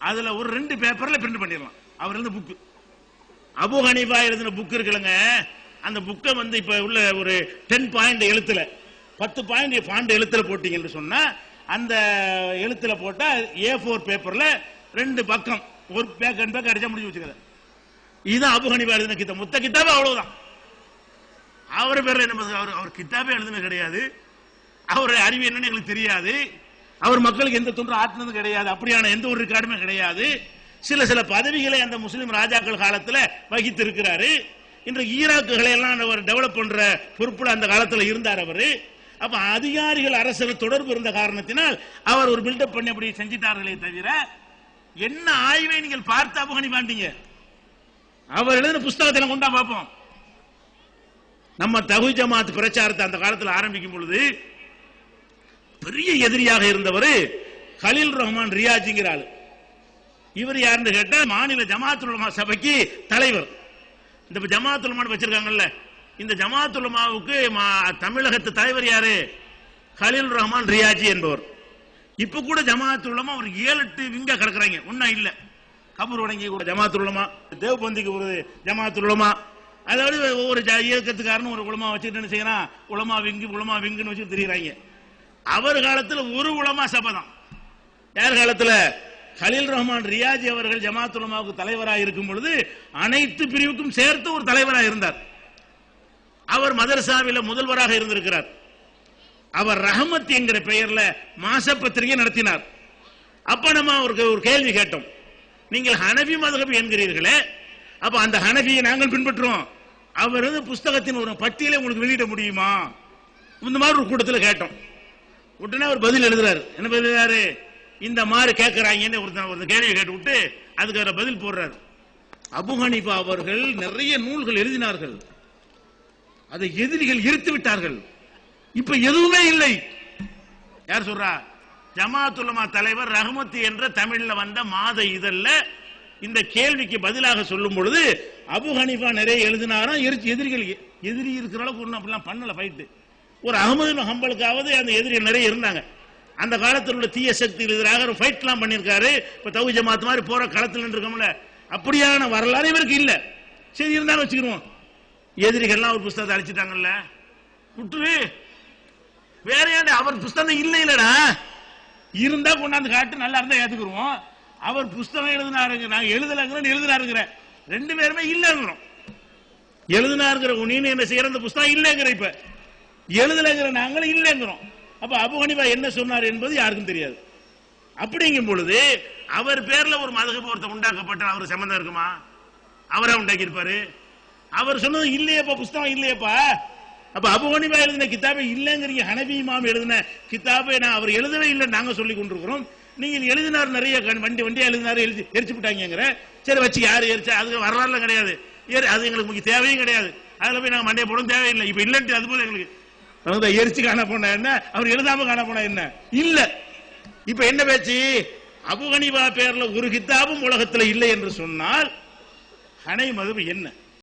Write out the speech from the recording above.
அதுல ஒரு 2 பேப்பர்ல பிரிண்ட் பண்ணிடலாம். அவர் எழுதின புக், அபு ஹனீஃபா எழுதின புக் இருக்குல்லங்க, அந்த புக்கை வந்து இப்ப உள்ள ஒரு 10 பாயிண்ட் எழுத்துல 10 பாயிண்ட் ஃபாண்ட் எழுத்துல போட்டீங்கன்னு சொன்னா, அந்த எழுத்துல போட்டா A4 பேப்பர்ல 2 பக்கம் ஒரு பேக் அண்ட் பேக் அடிச்சா முடிஞ்சு வச்சுக்கிறது. இதுதான் அபு ஹனீஃபா எழுதின கிதாப். மொத்த கிதாபே அவ்வளவுதான். அவர் பேர்ல என்ன, அவர் கிதாபே எழுதுனது கிடையாது, அவர் அறிவு என்னன்னு எங்களுக்கு தெரியாது, அவர் மக்களுக்கு எந்த தொன்று ஆற்றினது கிடையாது, அப்படியான எந்த ஒரு ரெக்கார்டுமே கிடையாது. சில பதவிகளை அந்த முஸ்லிம் ராஜாக்கள் காலத்துல வகித்து இருக்கிறாரு. இன்றைக்கு ஈராக்குகளை எல்லாம் அவர் டெவலப் பண்ற பொறுப்புல அந்த காலத்துல இருந்தார் அவரு. அப்ப அதிகாரிகள் அரசுகள் தொடர்பு இருந்த காரணத்தினால் அவர் ஒரு பில்டப் பண்ணி அப்படி செஞ்சிட்டார்களே தவிர, என்ன ஆய்வை நீங்கள் பார்த்து அபு ஹனீஃபாண்டீங்க? அவர் எழுதின புஸ்தகத்தை கொண்டா பார்ப்போம். நம்ம தஹ்வீத் ஜமாத் பிரச்சாரத்தை அந்த காலத்தில் ஆரம்பிக்கும் பொழுது பெரிய எதிரியாக இருந்தவர் கலீல் ரஹ்மான் ரியாஜிங்கிற ஆளு. இவர் யாருன்னு கேட்டா மாநில ஜமாத்துல் உலமா சபைக்கு தலைவர். இந்த ஜமாத்துல் உலமா வச்சிருக்காங்கல்ல, இந்த ஜமாத்துல் உலமாவுக்கு தமிழகத்து தலைவர் யாரு? கலீல் ரஹ்மான் ரியாஜி என்பவர். இப்ப கூட ஜமாத்துல் உலமா ஒரு 7-8 விங்கா கிடக்குறாங்க, ஒன்னா இல்ல. கபூர் வணங்கி கூட ஜமாத்துல் உலமா, தேவ்பந்திக்கு ஒரு ஜமாத்துல் உலமா, அதாவது ஒவ்வொரு இயக்கத்துக்காரன்னு ஒரு உலமா வச்சுட்டு என்ன செய்யறான், உலமா விங்குன்னு வச்சு தெரியுறாங்க. அவர் காலத்தில் ஒரு உலமா சபை தான். யார் காலத்தில்? கலீல் ரஹ்மான் ரியாஜி அவர்கள் ஜமாத்துல் உலமாவுக்கு தலைவராக இருக்கும் பொழுது அனைத்து பிரிவுக்கும் சேர்த்து ஒரு தலைவராக இருந்தார். அவர் மதரசாவில் முதல்வராக இருந்திருக்கிறார். அவர் ரஹமத் என்கிற பெயர்ல மாச பத்திரிகை நடத்தினார். அப்ப நம்ம ஒரு கேள்வி கேட்டோம், நீங்கள் ஹனபி மதுஹப் என்கிறீர்களே, அப்ப அந்த ஹனபியை நாங்கள் பின்பற்றுவோம், அவர் புஸ்தகத்தின் ஒரு பட்டியலை உங்களுக்கு வெளியிட முடியுமா? இந்த மாதிரி ஒரு கூட்டத்தில் கேட்டோம். உடனே அவர் பதில் எழுதுறாரு. என்ன பதில் எழுதுறாரு? இந்த மாதிரி கேட்கிறாங்கன்னு ஒரு கேள்வியை கேட்டு விட்டு அதுக்கு அவர் பதில் போடுறாரு. அபு ஹனீஃபா அவர்கள் நிறைய நூல்கள் எழுதினார்கள், அதை எதிரிகள் எரித்து விட்டார்கள், இப்ப எதுவுமே இல்லை. யார் சொல்றா? ஜமாத்துல் உலமா தலைவர் ரஹமத் என்ற தமிழ்ல வந்த மாத இதழ்ல இந்த கேள்விக்கு பதிலாக சொல்லும் பொழுது அபு ஹனீஃபா நிறைய எழுதினாராம். எதிரிகள் எதிரி இருக்கிற அளவுக்கு ஒன்றும் அப்படிலாம் பண்ணல ஃபைட்டு. ஒரு அஹமது ஹம்பலுக்காவது அந்த எதிரிகள் நிறைய இருந்தாங்க. அந்த காலத்தில் உள்ள தீய சக்திகள் எதிராக ஃபைட்லாம் பண்ணியிருக்காரு. இப்ப தௌஹீத் ஜமாத் மாதிரி போற களத்தில் இருக்கோம்ல, அப்படியான வரலாறு இவருக்கு இல்ல. சரி இருந்தாலும் வச்சுக்கிடுவோம். எதிரிகள்லாம் ஒரு புஸ்தகத்தை அழிச்சிட்டாங்கல்ல, விட்டுரு. வேற ஏன் அவர் புஸ்தகம் இல்ல இல்லடா, இருந்தா கொண்டாந்து காட்டு, நல்லா இருந்தா ஏத்துக்குருவோம். அவர் புஸ்தகம் எழுதினாருங்க, நாங்க எழுதலங்கிறோம், எழுதினாருங்கிற 2 பேருமே இல்லங்கிறோம். எழுதினாருங்கிற நீ என்ன செய்யற, அந்த புஸ்தகம் இல்லங்கிற, இப்ப எழுதலங்கிற நாங்களும் இல்லங்கிறோம். அப்ப அபு ஹனீஃபா என்ன சொன்னார் என்பது யாருக்கும் தெரியாது. அப்படிங்கும் பொழுது அவர் பேர்ல ஒரு மதுஹப் ஒருத்தர் உண்டாக்கப்பட்ட அவர் சம்பந்தம் இருக்குமா? அவரா உண்டாக்கி இருப்பாரு? அவர் சொன்னது இல்லையப்பா, புஸ்தகம் இல்லையப்பா. அப்ப அபு ஹனீஃபா எழுதின கிதாபே இல்லங்கிறீங்க, ஹனபி இமாம் எழுதின கிதாபை நான் அவர் எழுதவே இல்லை நாங்க சொல்லி கொண்டிருக்கிறோம். நீங்க எழுதினார், நிறைய வண்டியா எழுதினாரு, எரிச்சு விட்டாங்கிற. சரி வச்சு யாரு எரிச்சா, அது வரலாறுல கிடையாது, அது எங்களுக்கு தேவையும் கிடையாது, அதுல போய் நாங்க மண்டைய போடும் தேவையில்லை. இப்ப இல்லன்ட்டு அது போல எங்களுக்கு எரிச்சு காண போனா என்ன, அவர் எழுதாம காண போனா என்ன இல்ல. இப்ப என்ன பேச்சு? அபு ஹனீஃபா பேர்ல ஒரு கிதாபும் உலகத்துல இல்லை என்று சொன்னால் ஹனை மதுஹப் என்ன?